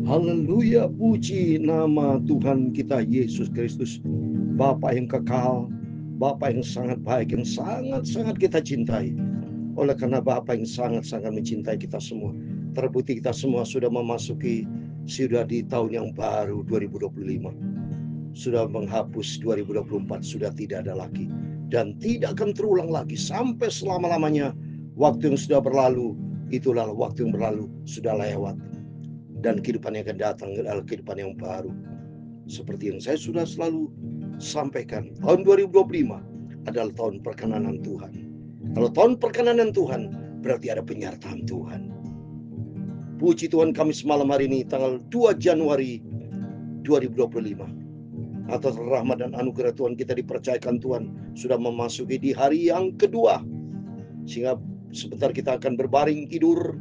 Haleluya, puji nama Tuhan kita Yesus Kristus. Bapa yang kekal, Bapa yang sangat baik, yang sangat-sangat kita cintai. Oleh karena Bapa yang sangat-sangat mencintai kita semua, terbukti kita semua sudah di tahun yang baru 2025. Sudah menghapus 2024, sudah tidak ada lagi. Dan tidak akan terulang lagi sampai selama-lamanya. Waktu yang sudah berlalu, itulah waktu yang berlalu, sudah lewat. Dan kehidupan yang akan datang adalah kehidupan yang baru. Seperti yang saya sudah selalu sampaikan, tahun 2025 adalah tahun perkenanan Tuhan. Kalau tahun perkenanan Tuhan, berarti ada penyertaan Tuhan. Puji Tuhan, kami semalam hari ini tanggal 2 Januari 2025. Atas rahmat dan anugerah Tuhan, kita dipercayakan Tuhan sudah memasuki di hari yang kedua. Sehingga sebentar kita akan berbaring tidur,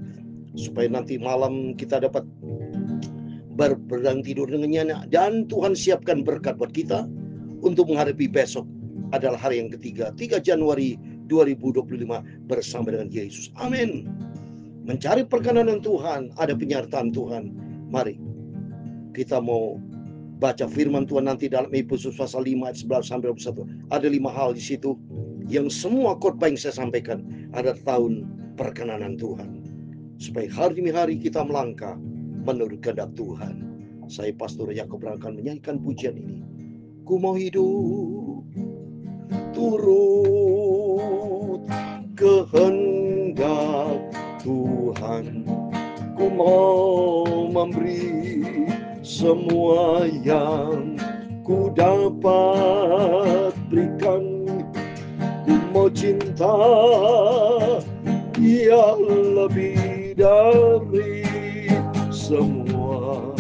supaya nanti malam kita dapat berbaring tidur dengan nyenyak. Dan Tuhan siapkan berkat buat kita untuk menghadapi besok adalah hari yang ketiga, 3 Januari 2025 bersama dengan Yesus. Amin. Mencari perkenanan Tuhan, ada penyertaan Tuhan. Mari kita mau baca firman Tuhan nanti dalam Efesus pasal 5 ayat 11 sampai 21. Ada 5 hal di situ yang semua khotbah yang saya sampaikan ada tahun perkenanan Tuhan. Supaya hari demi hari kita melangkah menurut kehendak Tuhan. Saya Pastor Yakob akan menyanyikan pujian ini. Ku mau hidup turut kehendak Tuhan. Ku mau memberi semua yang ku dapat berikan. Ku mau cinta yang lebih dari semua.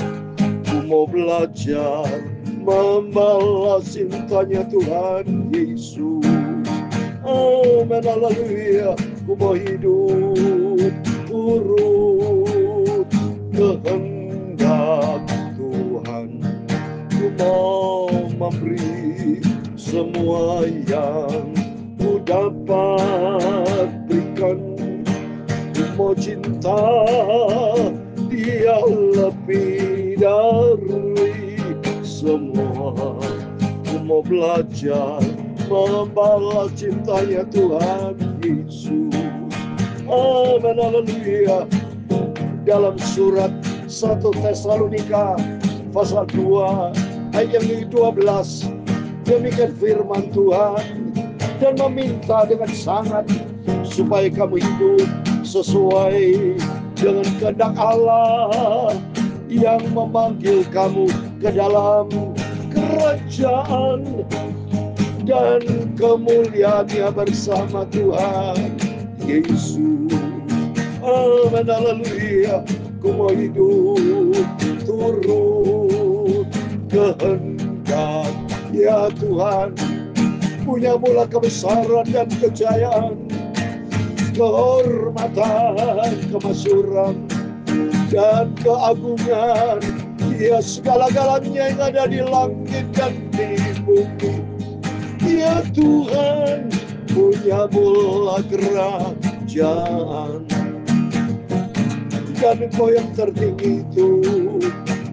Ku mau belajar membalas cintanya Tuhan Yesus. Amin, haleluya. Ku mau hidup turut kehendak Tuhan. Ku mau memberi semua yang ku dapat berikan. Ku mau cinta Dia lebih dari semua. Ku mau belajar membalas cintanya Tuhan Yesus. Amin, haleluya. Dalam surat 1 Tesalonika pasal 2 ayat yang 12, demikian firman Tuhan, dan meminta dengan sangat supaya kamu hidup sesuai dengan kehendak Allah yang memanggil kamu ke dalam kerajaan dan kemuliaannya bersama Tuhan Yesus. Amin, haleluya. Ku mau hidup turut kehendak ya Tuhan. Punya mula kebesaran dan kejayaan, kehormatan, kemasyuran, dan keagungan. Ya segala-galanya yang ada di langit dan di bumi. Ya Tuhan, punya mula kerajaan. Dan Engkau yang tertinggi itu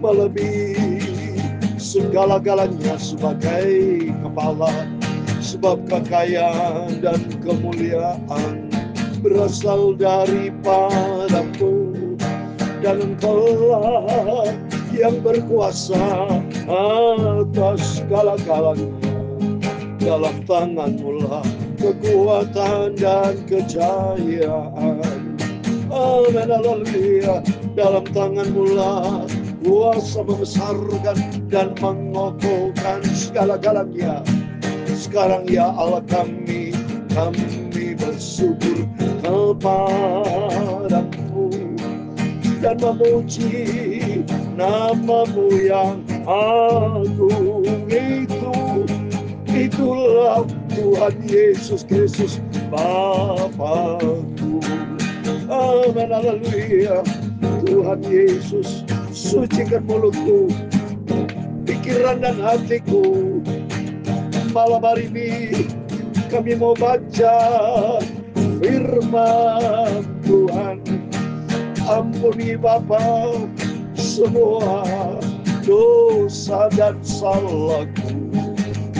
melebihi segala-galanya sebagai kepala. Sebab kekayaan dan kemuliaan berasal daripadamu, dan Engkaulah yang berkuasa atas segala-galanya. Dalam tangan-Mu lah kekuatan dan kejayaan. Amin, haleluya. Dalam tangan-Mu lah kuasa membesarkan dan mengokohkan segala-galanya. Sekarang ya Allah kami bersyukur kepadamu dan memuji nama-Mu yang agung itu. Itulah Tuhan Yesus Kristus Bapa-Ku. Amin, haleluya. Tuhan Yesus, sucikan mulutku, pikiran dan hatiku. Malam hari ini kami mau baca firman Tuhan. Ampuni Bapa semua dosa dan salahku.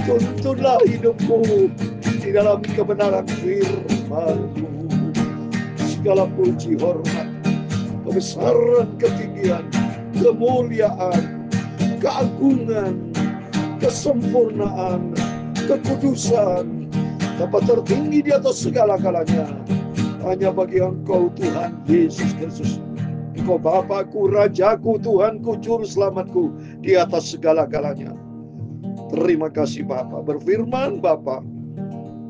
Tuntunlah hidupku di dalam kebenaran firman-Mu. Segala puji, hormat, kebesaran, ketinggian, kemuliaan, keagungan, kesempurnaan, kekudusan dapat tertinggi di atas segala-galanya hanya bagi Engkau, Tuhan Yesus Kristus. Engkau Bapakku, Rajaku, Tuhanku, Juru Selamatku di atas segala-galanya. Terima kasih Bapa. Berfirman Bapa,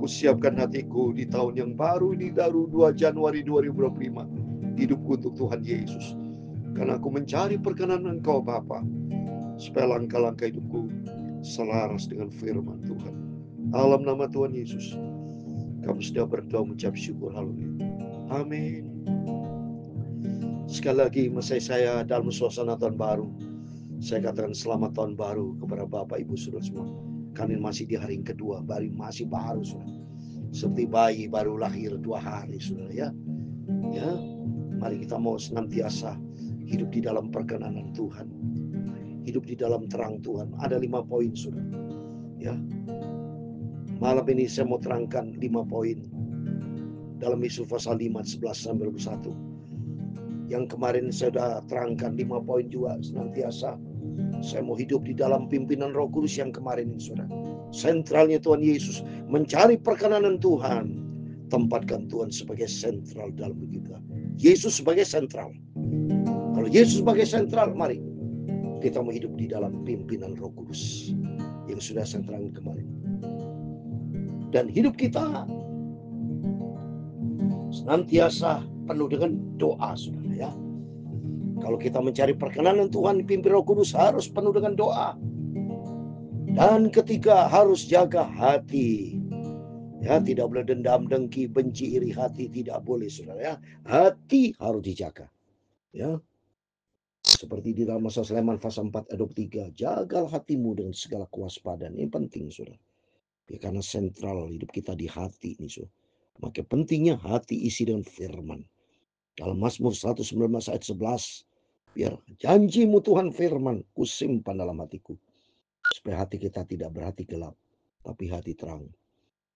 kusiapkan hatiku di tahun yang baru, di 2 Januari 2025. Hidupku untuk Tuhan Yesus. Karena aku mencari perkenan Engkau Bapa, supaya langkah-langkah hidupku selaras dengan firman Tuhan. Dalam nama Tuhan Yesus, kami sudah berdoa mengucap syukur. Haleluya. Amin. Sekali lagi, masih saya dalam suasana tahun baru. Saya katakan selamat tahun baru kepada Bapak Ibu Saudara semua. Kami masih di hari yang kedua, masih baru Saudara. Seperti bayi baru lahir 2 hari Saudara ya. Ya, mari kita mau senantiasa hidup di dalam perkenanan Tuhan. Hidup di dalam terang Tuhan. Ada 5 poin Saudara. Ya. Malam ini saya mau terangkan 5 poin dalam Yesus pasal 5 11 sampai 21. Yang kemarin saya sudah terangkan 5 poin juga senantiasa. Saya mau hidup di dalam pimpinan Roh Kudus yang kemarin ini Saudara. Sentralnya Tuhan Yesus, mencari perkenanan Tuhan. Tempatkan Tuhan sebagai sentral dalam hidup kita. Yesus sebagai sentral. Kalau Yesus sebagai sentral, mari kita mau hidup di dalam pimpinan Roh Kudus yang sudah saya terangkan kemarin. Dan hidup kita senantiasa penuh dengan doa Saudara ya. Kalau kita mencari perkenanan Tuhan dipimpin Roh Kudus harus penuh dengan doa. Dan ketiga harus jaga hati. Ya, tidak boleh dendam, dengki, benci, iri hati, tidak boleh Saudara ya. Hati harus dijaga. Ya. Seperti di dalam Mazmur Sulaiman pasal 4 ayat 23, jagalah hatimu dengan segala kewaspadaan. Ini penting Saudara. Ya, karena sentral hidup kita di hati ini Saudara. Maka pentingnya hati isi dengan firman. Dalam Mazmur 119 ayat 11, biar janjimu Tuhan firman, kusimpan dalam hatiku. Supaya hati kita tidak berhati gelap, tapi hati terang.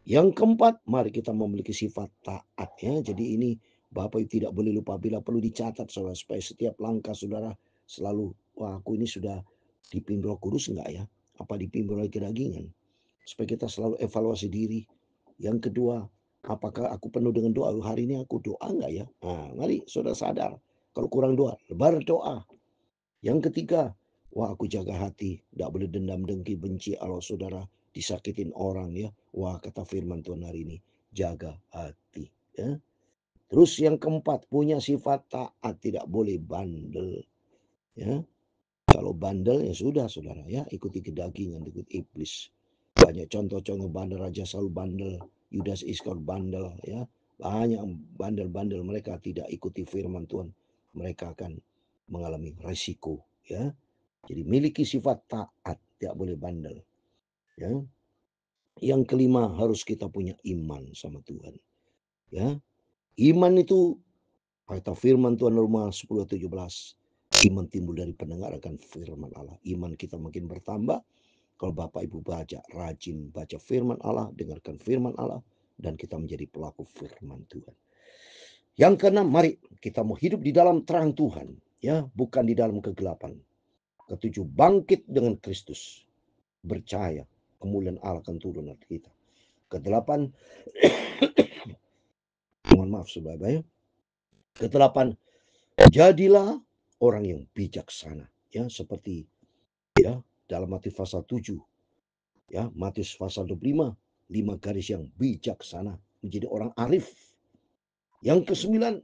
Yang keempat, mari kita memiliki sifat taat ya. Jadi ini Bapak Ibu tidak boleh lupa, bila perlu dicatat Saudara, supaya setiap langkah Saudara selalu, wah aku ini sudah dipimpin Roh Kudus enggak ya? Apa dipimpin oleh kedagingan? Supaya kita selalu evaluasi diri. Yang kedua, apakah aku penuh dengan doa? Hari ini aku doa enggak ya? Nah, mari Saudara sadar. Kalau kurang doa, berdoa. Yang ketiga, wah aku jaga hati. Tidak boleh dendam, dengki, benci. Kalau Saudara disakitin orang ya. Wah kata firman Tuhan hari ini, jaga hati. Ya. Terus yang keempat, punya sifat taat. Tidak boleh bandel. Ya. Kalau bandel ya sudah Saudara ya. Ikuti kedagingan, ikut iblis. Banyak contoh-contoh bandel, Raja Saul bandel, Yudas Iskariot bandel ya. Banyak bandel-bandel, mereka tidak ikuti firman Tuhan. Mereka akan mengalami resiko ya. Jadi miliki sifat taat, tidak boleh bandel ya. Yang kelima, harus kita punya iman sama Tuhan ya. Iman itu kata firman Tuhan Roma 10:17, iman timbul dari pendengaran firman Allah. Iman kita makin bertambah kalau Bapak Ibu rajin baca firman Allah, dengarkan firman Allah, dan kita menjadi pelaku firman Tuhan. Yang keenam, mari kita mau hidup di dalam terang Tuhan, ya, bukan di dalam kegelapan. Ketujuh, bangkit dengan Kristus, bercaya kemuliaan Allah akan turun atas kita. Kedelapan, mohon maaf Saudara ya. Kedelapan, jadilah orang yang bijaksana, ya, seperti ya dalam Matius pasal 7. Ya, Matius pasal 25, 5 garis yang bijaksana, menjadi orang arif. Yang ke-9,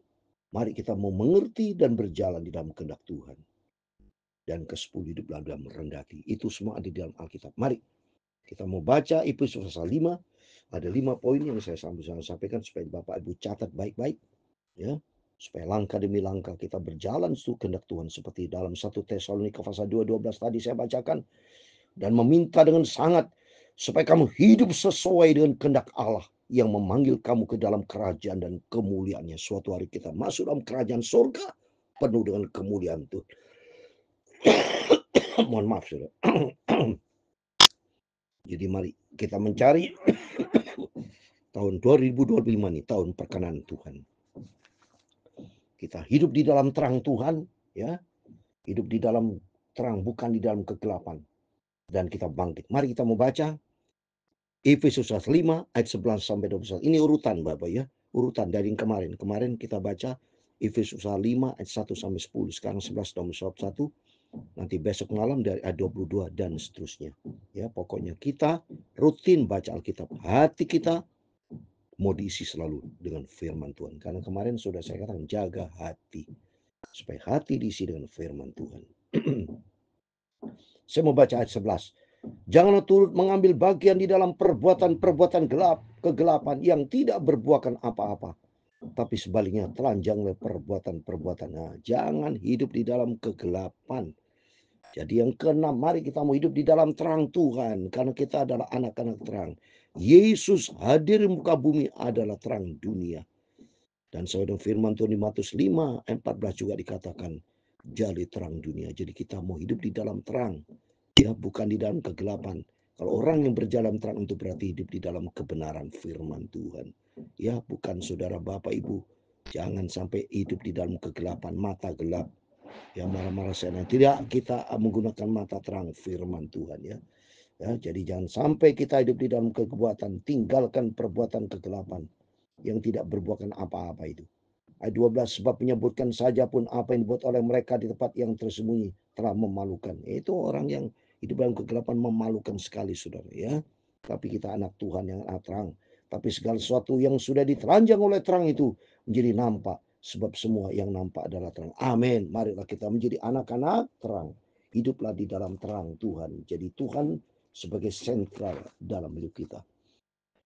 mari kita mau mengerti dan berjalan di dalam kehendak Tuhan. Dan ke-10, hiduplah dalam rendah hati. Itu semua ada di dalam Alkitab. Mari kita mau baca Efesus pasal 5. Ada 5 poin yang saya sampaikan supaya Bapak Ibu catat baik-baik. Ya, supaya langkah demi langkah kita berjalan sesuai kehendak Tuhan. Seperti dalam 1 Tesalonika pasal 2:12 tadi saya bacakan. Dan meminta dengan sangat supaya kamu hidup sesuai dengan kehendak Allah yang memanggil kamu ke dalam kerajaan dan kemuliaannya. Suatu hari kita masuk dalam kerajaan surga penuh dengan kemuliaan Tuhan. Mohon maaf saudara. Jadi mari kita mencari tahun 2025 nih, tahun perkenan Tuhan. Kita hidup di dalam terang Tuhan, ya. Hidup di dalam terang, bukan di dalam kegelapan. Dan kita bangkit. Mari kita membaca Efesus 5 ayat 11 sampai 21. Ini urutan Bapak ya. Urutan dari yang kemarin. Kemarin kita baca Efesus 5 ayat 1 sampai 10. Sekarang 11 nomor 1. Nanti besok malam dari ayat 22 dan seterusnya. Ya, pokoknya kita rutin baca Alkitab. Hati kita mau diisi selalu dengan firman Tuhan. Karena kemarin sudah saya katakan jaga hati. Supaya hati diisi dengan firman Tuhan. Saya mau baca ayat 11. Janganlah turut mengambil bagian di dalam perbuatan-perbuatan kegelapan yang tidak berbuahkan apa-apa. Tapi sebaliknya telanjanglah perbuatan-perbuatan. Nah, jangan hidup di dalam kegelapan. Jadi yang keenam, mari kita mau hidup di dalam terang Tuhan. Karena kita adalah anak-anak terang. Yesus hadir di muka bumi adalah terang dunia. Dan saudara firman Tuhan di Matius 5 ayat 14 juga dikatakan, jadi terang dunia. Jadi kita mau hidup di dalam terang. Ya, bukan di dalam kegelapan. Kalau orang yang berjalan terang itu berarti hidup di dalam kebenaran firman Tuhan. Ya, bukan saudara Bapak Ibu. Jangan sampai hidup di dalam kegelapan, mata gelap. Ya, marah-marah saya. Tidak, kita menggunakan mata terang firman Tuhan ya. Ya, jadi jangan sampai kita hidup di dalam kekuatan, tinggalkan perbuatan kegelapan yang tidak berbuahkan apa-apa itu. Ayat 12, sebab menyebutkan saja pun apa yang dibuat oleh mereka di tempat yang tersembunyi telah memalukan. Itu orang yang hidup dalam kegelapan memalukan sekali saudara ya. Tapi kita anak Tuhan yang terang. Tapi segala sesuatu yang sudah ditelanjang oleh terang itu menjadi nampak. Sebab semua yang nampak adalah terang. Amin. Marilah kita menjadi anak-anak terang. Hiduplah di dalam terang Tuhan. Jadi Tuhan sebagai sentral dalam hidup kita.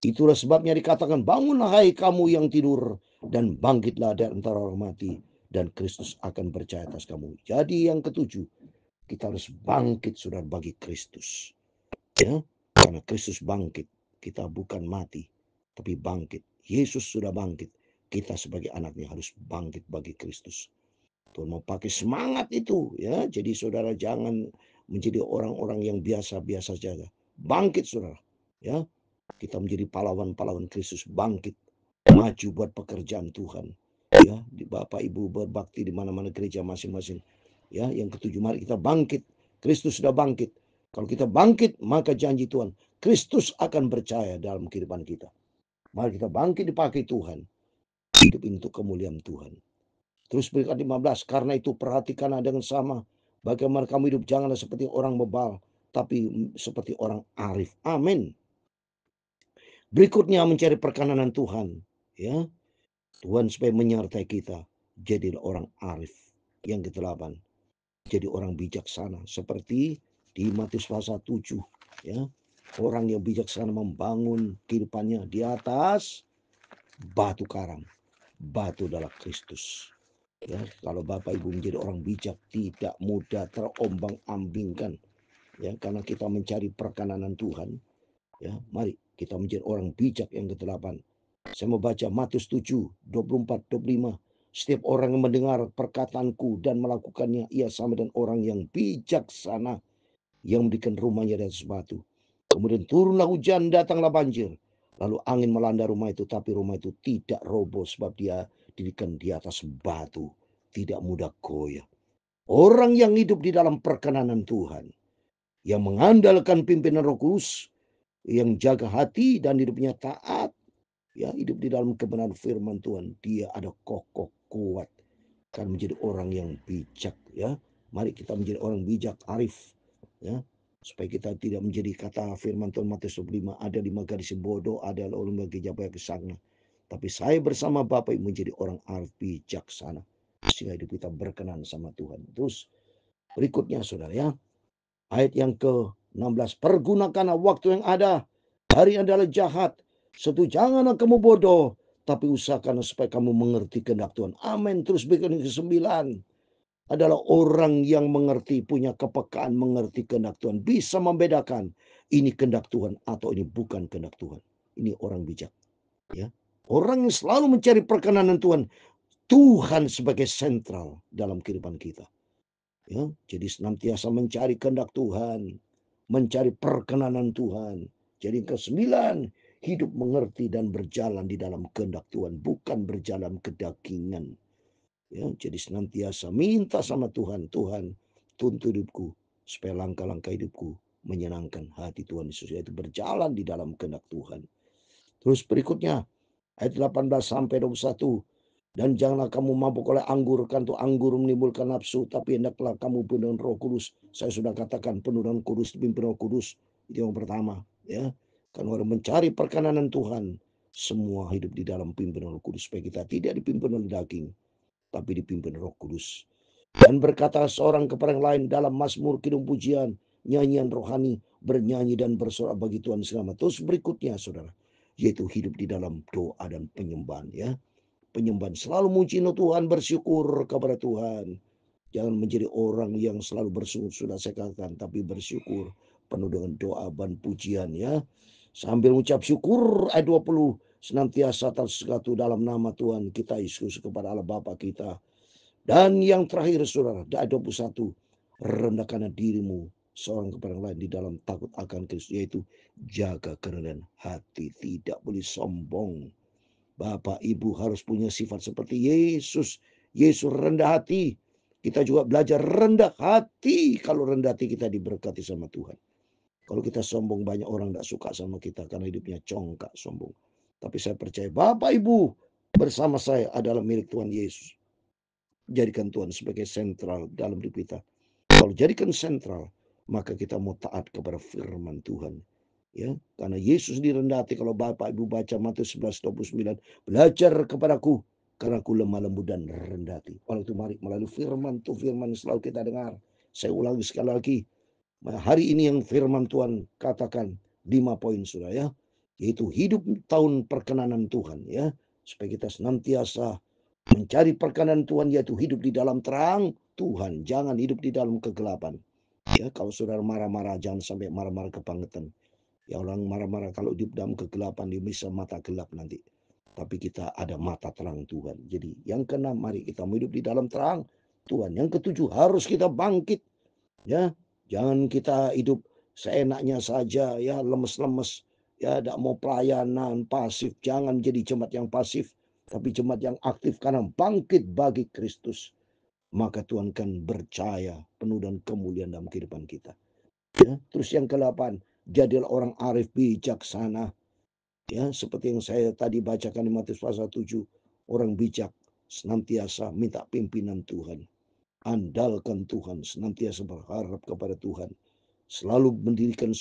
Itulah sebabnya dikatakan, bangunlah hai kamu yang tidur, dan bangkitlah dari antara orang mati, dan Kristus akan percaya atas kamu. Jadi yang ketujuh, kita harus bangkit saudara bagi Kristus. Ya, karena Kristus bangkit, kita bukan mati, tapi bangkit. Yesus sudah bangkit, kita sebagai anaknya harus bangkit bagi Kristus. Tuhan mau pakai semangat itu ya. Jadi saudara jangan menjadi orang-orang yang biasa-biasa saja. Bangkit saudara. Ya, kita menjadi pahlawan-pahlawan Kristus, bangkit, maju buat pekerjaan Tuhan. Ya, di Bapak Ibu berbakti di mana-mana gereja masing-masing. Ya, yang ketujuh, mari kita bangkit. Kristus sudah bangkit. Kalau kita bangkit, maka janji Tuhan, Kristus akan percaya dalam kehidupan kita. Mari kita bangkit dipakai Tuhan. Hidup untuk kemuliaan Tuhan. Terus berikut 15, karena itu perhatikanlah dengan sama. Bagaimana kamu hidup, janganlah seperti orang bebal, tapi seperti orang arif. Amin. Berikutnya mencari perkenanan Tuhan. Ya, Tuhan supaya menyertai kita. Jadilah orang arif. Yang ke-8. Jadi orang bijaksana. Seperti di Matius pasal 7. Ya, orang yang bijaksana membangun kehidupannya di atas batu karang. Batu adalah Kristus. Ya, kalau Bapak Ibu menjadi orang bijak, tidak mudah terombang-ambingkan. Ya, karena kita mencari perkenanan Tuhan. Ya, mari kita menjadi orang bijak yang ke-8. Saya mau baca Matius 7, 24, 25. Setiap orang yang mendengar perkataanku dan melakukannya, ia sama dengan orang yang bijaksana yang mendirikan rumahnya di atas batu. Kemudian turunlah hujan, datanglah banjir. Lalu angin melanda rumah itu, tapi rumah itu tidak roboh sebab dia didirikan di atas batu. Tidak mudah goyah. Orang yang hidup di dalam perkenanan Tuhan, yang mengandalkan pimpinan Roh Kudus, yang jaga hati dan hidupnya taat, ya, hidup di dalam kebenaran firman Tuhan, dia ada kokoh kuat, kan menjadi orang yang bijak. Ya, mari kita menjadi orang bijak, arif, ya, supaya kita tidak menjadi kata firman Tuhan Matius 25, ada 5 gadis bodoh, ada orang bagi jabaya kesana. Tapi saya bersama Bapak menjadi orang arif bijaksana, sehingga hidup kita berkenan sama Tuhan. Terus berikutnya saudara ya, ayat yang ke-16, pergunakanlah waktu yang ada. Hari adalah jahat. Janganlah kamu bodoh, tapi usahakan supaya kamu mengerti kehendak Tuhan. Amin. Terus berikut yang ke-9 adalah orang yang mengerti, punya kepekaan mengerti kehendak Tuhan. Bisa membedakan ini kehendak Tuhan atau ini bukan kehendak Tuhan. Ini orang bijak. Ya, orang yang selalu mencari perkenanan Tuhan. Tuhan sebagai sentral dalam kehidupan kita. Ya, jadi senantiasa mencari kehendak Tuhan, mencari perkenanan Tuhan. Jadi ke-9, hidup mengerti dan berjalan di dalam kehendak Tuhan, bukan berjalan kedagingan. Ya, jadi senantiasa minta sama Tuhan, Tuhan tuntun hidupku supaya langkah-langkah hidupku menyenangkan hati Tuhan Yesus, yaitu berjalan di dalam kehendak Tuhan. Terus berikutnya ayat 18 sampai 21. Dan janganlah kamu mabuk oleh anggur, kan tuh anggur menimbulkan nafsu, tapi hendaklah kamu penuh dengan Roh Kudus. Saya sudah katakan penuh dengan Kudus, dipimpin Roh Kudus. Itu yang pertama, ya. Karena orang mencari perkenanan Tuhan, semua hidup di dalam pimpinan Roh Kudus, supaya kita tidak dipimpin oleh daging, tapi dipimpin Roh Kudus. Dan berkata seorang kepada yang lain dalam mazmur, kidung, pujian, nyanyian rohani, bernyanyi dan bersorak bagi Tuhan selama. Terus berikutnya, saudara, yaitu hidup di dalam doa dan penyembahan, ya. Penyembahan, selalu muji Tuhan, bersyukur kepada Tuhan. Jangan menjadi orang yang selalu bersyukur, sudah saya katakan, tapi bersyukur penuh dengan doa dan pujian, ya. Sambil mengucap syukur, ayat 20, senantiasa atas segala dalam nama Tuhan kita Yesus kepada Allah Bapa kita. Dan yang terakhir, saudara, ayat 21, rendahkanlah dirimu seorang kepada yang lain di dalam takut akan Kristus, yaitu jaga kerendahan hati, tidak boleh sombong. Bapak Ibu harus punya sifat seperti Yesus. Yesus rendah hati. Kita juga belajar rendah hati. Kalau rendah hati kita diberkati sama Tuhan. Kalau kita sombong, banyak orang tidak suka sama kita karena hidupnya congkak, sombong. Tapi saya percaya Bapak Ibu bersama saya adalah milik Tuhan Yesus. Jadikan Tuhan sebagai sentral dalam hidup kita. Kalau jadikan sentral, maka kita mau taat kepada firman Tuhan. Ya, karena Yesus direndah hati. Kalau Bapak Ibu baca Matius 11:29, belajar kepadaku karena aku lemah lembut dan rendah hati. Oleh itu mari melalui firman yang selalu kita dengar. Saya ulangi sekali lagi. Hari ini yang firman Tuhan katakan 5 poin, sudah, ya. Yaitu hidup tahun perkenanan Tuhan, ya. Supaya kita senantiasa mencari perkenanan Tuhan, yaitu hidup di dalam terang Tuhan. Jangan hidup di dalam kegelapan. Ya, kalau saudara marah-marah, jangan sampai marah-marah kebangetan. Ya, orang marah-marah kalau di dalam kegelapan, dia bisa mata gelap nanti. Tapi kita ada mata terang Tuhan. Jadi yang keenam, mari kita hidup di dalam terang Tuhan. Yang ketujuh, harus kita bangkit. Ya, jangan kita hidup seenaknya saja, ya, lemes-lemes. Ya, tidak mau pelayanan, pasif. Jangan jadi jemaat yang pasif, tapi jemaat yang aktif karena bangkit bagi Kristus. Maka Tuhan akan bercahaya penuh dan kemuliaan dalam kehidupan kita. Ya, terus yang ke-8, jadilah orang arif bijaksana. Ya, seperti yang saya tadi bacakan di Matius pasal 7, orang bijak senantiasa minta pimpinan Tuhan. Andalkan Tuhan, senantiasa berharap kepada Tuhan. Selalu mendirikan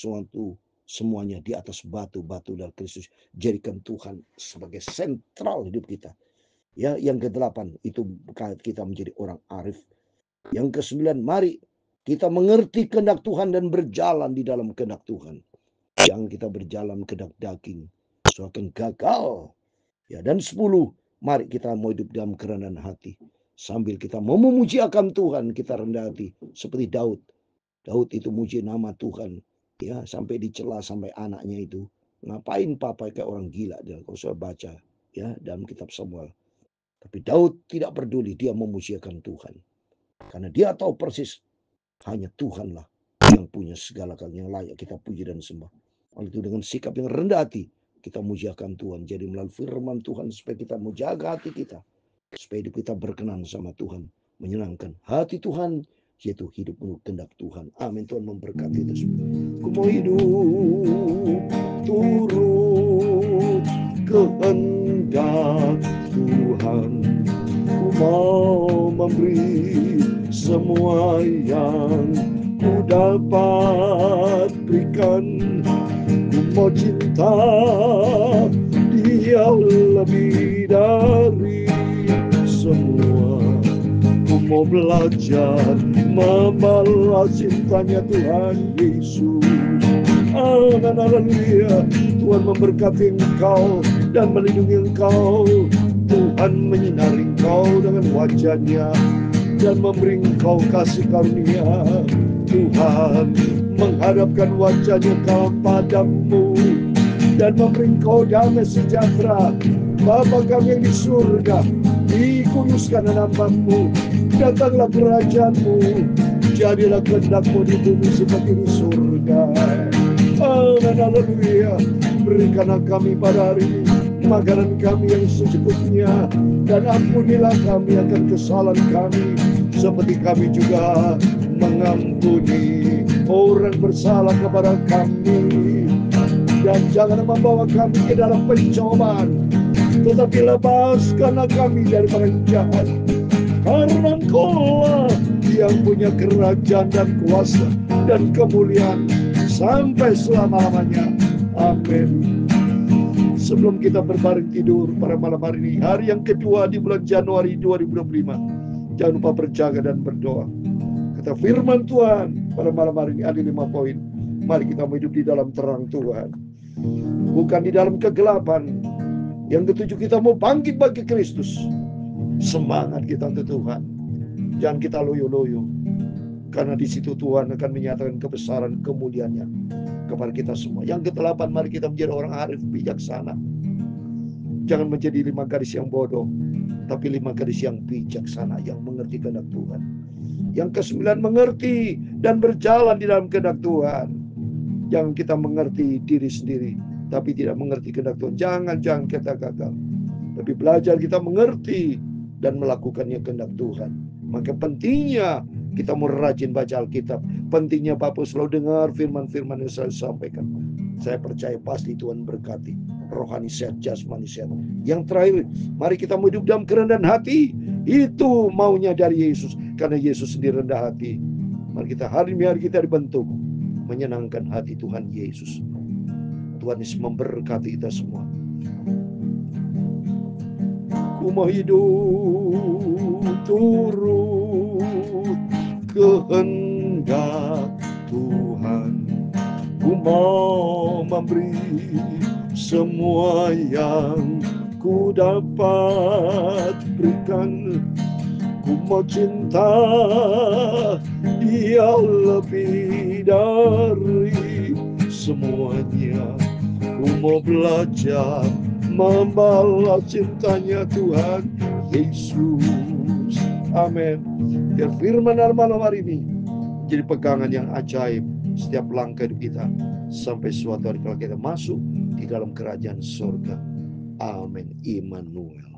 semuanya di atas batu-batu dari Kristus. Jadikan Tuhan sebagai sentral hidup kita. Ya, yang ke-8 itu kita menjadi orang arif. Yang ke-9, mari kita mengerti kehendak Tuhan dan berjalan di dalam kehendak Tuhan. Jangan kita berjalan kehendak daging, so akan gagal. Ya, dan 10, mari kita mau hidup dalam kerendahan hati. Sambil kita mau memuji akan Tuhan, kita rendah hati. Seperti Daud. Daud itu muji nama Tuhan. Ya, sampai dicela sampai anaknya itu. Ngapain papa kayak orang gila dia, kalau saya baca, ya, dalam kitab Samuel. Tapi Daud tidak peduli, dia memujiakan Tuhan. Karena dia tahu persis hanya Tuhanlah yang punya segala hal yang layak kita puji dan sembah. Oleh itu dengan sikap yang rendah hati kita mujiakan Tuhan. Jadi melalui firman Tuhan supaya kita menjaga hati kita, supaya hidup kita berkenan sama Tuhan, menyenangkan hati Tuhan, yaitu hidup menurut kehendak Tuhan. Amin. Tuhan memberkati itu semua. Ku mau hidup turut kehendak Tuhan. Ku mau memberi semua yang ku dapat berikan. Ku mau cinta Dia lebih dari semua. Ku mau belajar membalas cintanya Tuhan Yesus. Haleluya. Tuhan memberkati engkau dan melindungi engkau. Tuhan menyinari engkau dengan wajah-Nya dan memberi engkau kasih karunia. Tuhan menghadapkan wajah-Nya kepadamu dan memberi engkau damai sejahtera. Bapa kami yang di surga, dikuduskan namamu, datanglah kerajaan-Mu, Jadilah kehendak-Mu di bumi seperti di surga. Amin, haleluya. Berikanlah kami pada hari ini makanan kami yang secukupnya, dan ampunilah kami akan kesalahan kami, seperti kami juga mengampuni orang bersalah kepada kami. Dan jangan membawa kami ke dalam pencobaan, tetapi lepaskanlah kami dari orang jahat. Karena Engkau yang punya kerajaan dan kuasa dan kemuliaan sampai selama-lamanya. Amin. Sebelum kita berbaring tidur pada malam hari ini, hari yang kedua di bulan Januari 2025, jangan lupa berjaga dan berdoa. Kata firman Tuhan pada malam hari ini ada 5 poin. Mari kita hidup di dalam terang Tuhan, bukan di dalam kegelapan. Yang ketujuh, kita mau bangkit bagi Kristus. Semangat kita untuk Tuhan. Jangan kita loyo-loyo, karena di situ Tuhan akan menyatakan kebesaran kemuliaan-Nya kepada kita semua. Yang ke-8, mari kita menjadi orang arif bijaksana. Jangan menjadi 5 gadis yang bodoh, tapi 5 gadis yang bijaksana, yang mengerti kehendak Tuhan. Yang ke-9, mengerti dan berjalan di dalam kehendak Tuhan. Jangan kita mengerti diri sendiri, tapi tidak mengerti kehendak Tuhan. Jangan kita gagal, tapi belajar kita mengerti dan melakukannya kehendak Tuhan. Maka pentingnya kita mau rajin baca Alkitab. Pentingnya Bapak selalu dengar firman-firman yang saya sampaikan. Saya percaya pasti Tuhan berkati. Rohani sehat, jasmani sehat. Yang terakhir, mari kita hidup dalam kerendahan hati. Itu maunya dari Yesus. Karena Yesus sendiri rendah hati. Mari kita hari kita dibentuk menyenangkan hati Tuhan Yesus. Tuhan Yesus memberkati kita semua. Ku mau hidup turut kehendak Tuhan. Ku mau memberi semua yang ku dapat berikan. Ku mau cinta Dia lebih dari semuanya. Ku mau belajar membalas cintanya Tuhan Yesus. Amin. Biar firman malam hari ini jadi pegangan yang ajaib setiap langkah hidup kita, sampai suatu hari kalau kita masuk di dalam kerajaan surga. Amin. Immanuel.